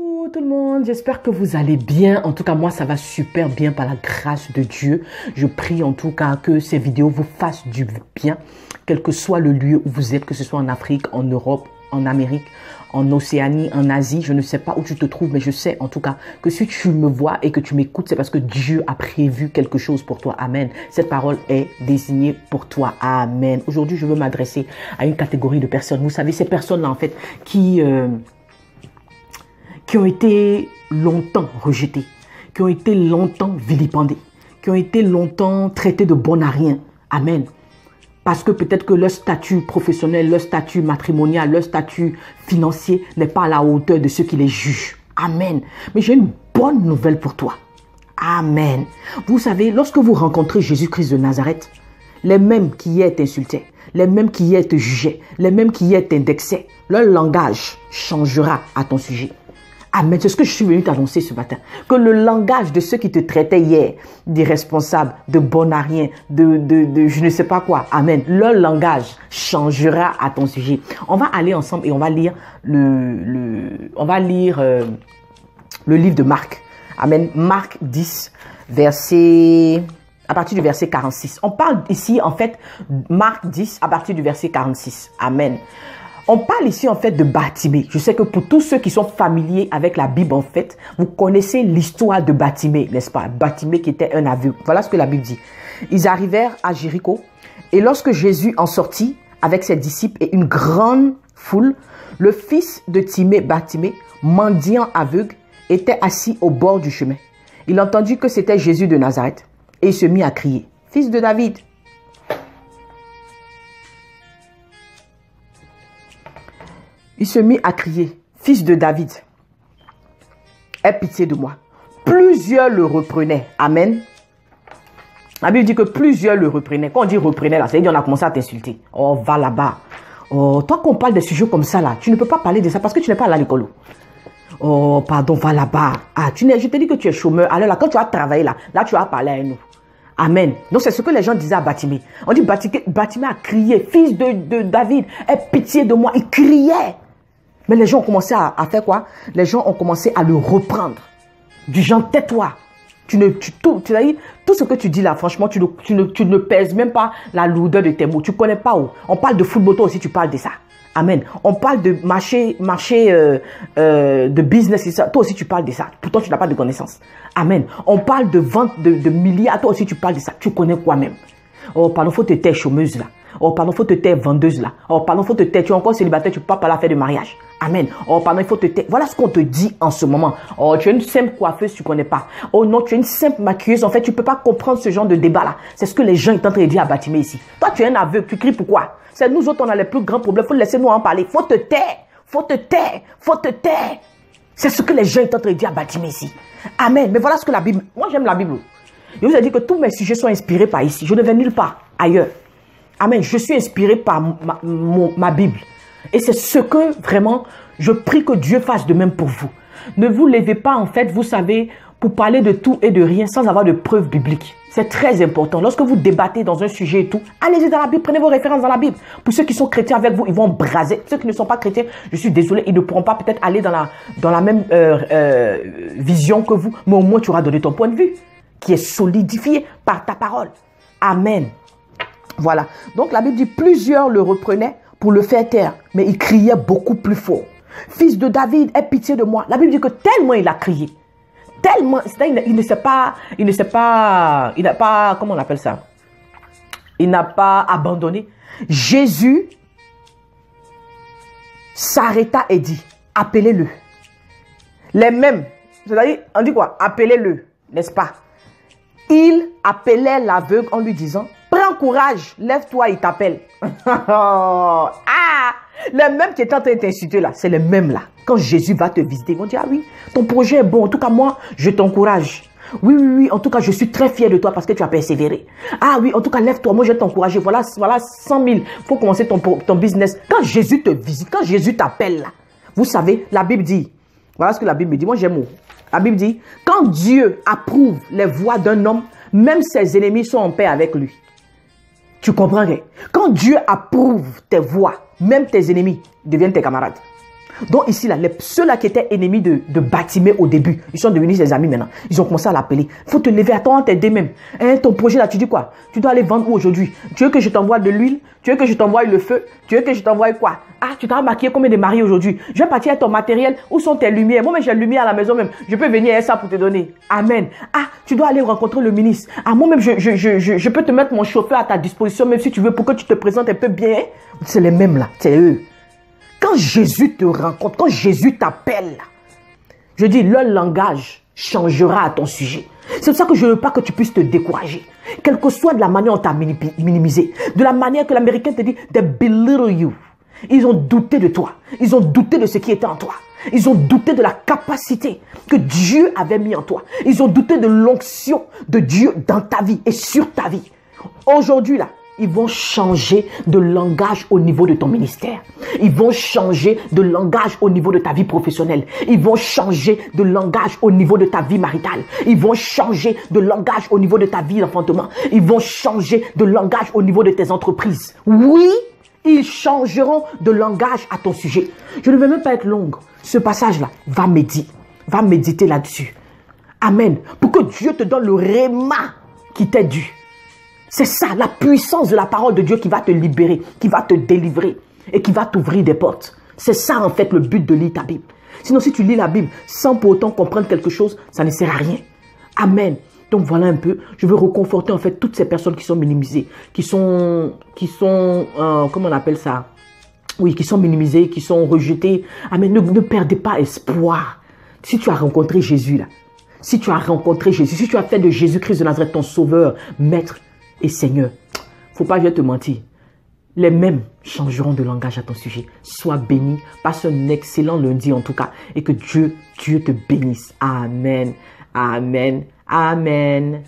Coucou tout le monde, j'espère que vous allez bien. En tout cas, moi, ça va super bien par la grâce de Dieu. Je prie en tout cas que ces vidéos vous fassent du bien, quel que soit le lieu où vous êtes, que ce soit en Afrique, en Europe, en Amérique, en Océanie, en Asie. Je ne sais pas où tu te trouves, mais je sais en tout cas que si tu me vois et que tu m'écoutes, c'est parce que Dieu a prévu quelque chose pour toi. Amen. Cette parole est désignée pour toi. Amen. Aujourd'hui, je veux m'adresser à une catégorie de personnes. Vous savez, ces personnes-là, en fait, qui ont été longtemps rejetés, qui ont été longtemps vilipendés, qui ont été longtemps traités de bon à rien. Amen. Parce que peut-être que leur statut professionnel, leur statut matrimonial, leur statut financier n'est pas à la hauteur de ceux qui les jugent. Amen. Mais j'ai une bonne nouvelle pour toi. Amen. Vous savez, lorsque vous rencontrez Jésus-Christ de Nazareth, les mêmes qui hier t'insultaient, les mêmes qui hier te jugeaient, les mêmes qui hier t'indexaient, leur langage changera à ton sujet. Amen. C'est ce que je suis venu t'annoncer ce matin. Que le langage de ceux qui te traitaient hier, d'irresponsables, de bon à rien, de je ne sais pas quoi. Amen. Leur langage changera à ton sujet. On va aller ensemble et on va lire le livre de Marc. Amen. Marc 10, à partir du verset 46. On parle ici, en fait, Marc 10, à partir du verset 46. Amen. On parle ici en fait de Bartimée. Je sais que pour tous ceux qui sont familiers avec la Bible en fait, vous connaissez l'histoire de Bartimée, n'est-ce pas? Bartimée qui était un aveugle. Voilà ce que la Bible dit. Ils arrivèrent à Jéricho et lorsque Jésus en sortit avec ses disciples et une grande foule, le fils de Timée, Bartimée, mendiant aveugle, était assis au bord du chemin. Il entendit que c'était Jésus de Nazareth et il se mit à crier, « Fils de David !» Il se mit à crier, « Fils de David, aie pitié de moi. » Plusieurs le reprenaient. Amen. La Bible dit que plusieurs le reprenaient. Quand on dit reprenait, là, c'est-à-dire qu'on a commencé à t'insulter. Oh, va là-bas. Oh, toi qu'on parle des sujets comme ça, là, tu ne peux pas parler de ça parce que tu n'es pas allé à l'école. Oh, pardon, va là-bas. Ah, je te dis que tu es chômeur. Alors là, quand tu vas travailler là tu vas parler à nous. Amen. Donc, c'est ce que les gens disaient à Bartimée. On dit, Bartimée a crié, « Fils de David, aie pitié de moi. » Il criait. Mais les gens ont commencé à faire quoi? Les gens ont commencé à le reprendre. Du genre, tais-toi. Tout ce que tu dis là, franchement, tu ne pèses même pas la lourdeur de tes mots. Tu ne connais pas où. On parle de football, toi aussi, tu parles de ça. Amen. On parle de marché de business, ça. Toi aussi, tu parles de ça. Pourtant, tu n'as pas de connaissances. Amen. On parle de vente de milliards. Toi aussi, tu parles de ça. Tu connais quoi même? Oh, pardon, faut te taire chômeuse là. Oh, pardon, faut te taire vendeuse là. Oh, pardon, faut te taire. Tu es encore célibataire, tu ne peux pas parler à faire de mariage. Amen. Oh, pardon, il faut te taire. Voilà ce qu'on te dit en ce moment. Oh, tu es une simple coiffeuse, tu ne connais pas. Oh non, tu es une simple maquilleuse. En fait, tu ne peux pas comprendre ce genre de débat là. C'est ce que les gens sont en train de dire à Bartimée ici. Toi, tu es un aveugle, tu cries pourquoi? C'est nous autres, on a les plus grands problèmes. Faut laisser nous en parler. Faut te taire. Faut te taire. Faut te taire. C'est ce que les gens sont en train de dire à Bartimée ici. Amen. Mais voilà ce que la Bible. Moi, j'aime la Bible. Je vous ai dit que tous mes sujets sont inspirés par ici. Je ne vais nulle part ailleurs. Amen. Je suis inspiré par ma Bible. Et c'est ce que vraiment, je prie que Dieu fasse de même pour vous. Ne vous levez pas en fait, vous savez, pour parler de tout et de rien sans avoir de preuves bibliques. C'est très important. Lorsque vous débattez dans un sujet et tout, allez-y dans la Bible, prenez vos références dans la Bible. Pour ceux qui sont chrétiens avec vous, ils vont braser. Ceux qui ne sont pas chrétiens, je suis désolé, ils ne pourront pas peut-être aller dans la même vision que vous. Mais au moins, tu auras donné ton point de vue qui est solidifié par ta parole. Amen. Voilà. Donc la Bible dit, plusieurs le reprenaient pour le faire taire, mais il criait beaucoup plus fort. Fils de David, aie pitié de moi. La Bible dit que tellement il a crié, tellement, il n'a pas, comment on appelle ça? Il n'a pas abandonné. Jésus s'arrêta et dit, appelez-le. Les mêmes, c'est-à-dire, on dit quoi? Appelez-le, n'est-ce pas? Il appelait l'aveugle en lui disant, prends courage, lève-toi, il t'appelle. Ah, les mêmes qui étaient en train de t'insulter là, c'est les mêmes là. Quand Jésus va te visiter, ils vont dire, ah oui, ton projet est bon. En tout cas, moi, je t'encourage. Oui, oui, oui, en tout cas, je suis très fier de toi parce que tu as persévéré. Ah oui, en tout cas, lève-toi, moi, je vais t'encourager. Voilà 100 000, il faut commencer ton business. Quand Jésus te visite, quand Jésus t'appelle là, vous savez, la Bible dit, voilà ce que la Bible dit, moi j'aime mot. La Bible dit, quand Dieu approuve les voies d'un homme, même ses ennemis sont en paix avec lui. Tu comprends? Quand Dieu approuve tes voies, même tes ennemis deviennent tes camarades. Donc ici, là, ceux-là qui étaient ennemis de Bartimée au début, ils sont devenus des amis maintenant. Ils ont commencé à l'appeler. Il faut te lever, attends, t'aider même. Hein, ton projet là, tu dis quoi? Tu dois aller vendre où aujourd'hui? Tu veux que je t'envoie de l'huile? Tu veux que je t'envoie le feu? Tu veux que je t'envoie quoi? Ah, tu t'as maquillé combien de maris aujourd'hui? Je vais partir avec ton matériel. Où sont tes lumières? Moi, mais j'ai la lumière à la maison même. Je peux venir avec ça pour te donner. Amen. Ah, tu dois aller rencontrer le ministre. Ah, moi-même, je peux te mettre mon chauffeur à ta disposition, même si tu veux, pour que tu te présentes un peu bien. C'est les mêmes là. C'est eux. Quand Jésus te rencontre, quand Jésus t'appelle, je dis, leur langage changera à ton sujet. C'est pour ça que je ne veux pas que tu puisses te décourager. Quelle que soit de la manière dont on t'a minimisé, de la manière que l'Américain te dit, they belittle you. Ils ont douté de toi. Ils ont douté de ce qui était en toi. Ils ont douté de la capacité que Dieu avait mis en toi. Ils ont douté de l'onction de Dieu dans ta vie et sur ta vie. Aujourd'hui, là, ils vont changer de langage au niveau de ton ministère. Ils vont changer de langage au niveau de ta vie professionnelle. Ils vont changer de langage au niveau de ta vie maritale. Ils vont changer de langage au niveau de ta vie d'enfantement. Ils vont changer de langage au niveau de tes entreprises. Oui, ils changeront de langage à ton sujet. Je ne vais même pas être longue. Ce passage-là, va méditer. Va méditer là-dessus. Amen. Pour que Dieu te donne le réma qui t'est dû. C'est ça, la puissance de la parole de Dieu qui va te libérer, qui va te délivrer et qui va t'ouvrir des portes. C'est ça en fait le but de lire ta Bible. Sinon, si tu lis la Bible sans pour autant comprendre quelque chose, ça ne sert à rien. Amen. Donc voilà un peu, je veux reconforter en fait toutes ces personnes qui sont minimisées, qui sont comment on appelle ça? Oui, qui sont minimisées, qui sont rejetées. Amen, ne perdez pas espoir. Si tu as rencontré Jésus là, si tu as rencontré Jésus, si tu as fait de Jésus-Christ de Nazareth ton sauveur, maître et Seigneur, faut pas que je te mentir. Les mêmes changeront de langage à ton sujet. Sois béni, passe un excellent lundi en tout cas et que Dieu te bénisse. Amen, amen, amen.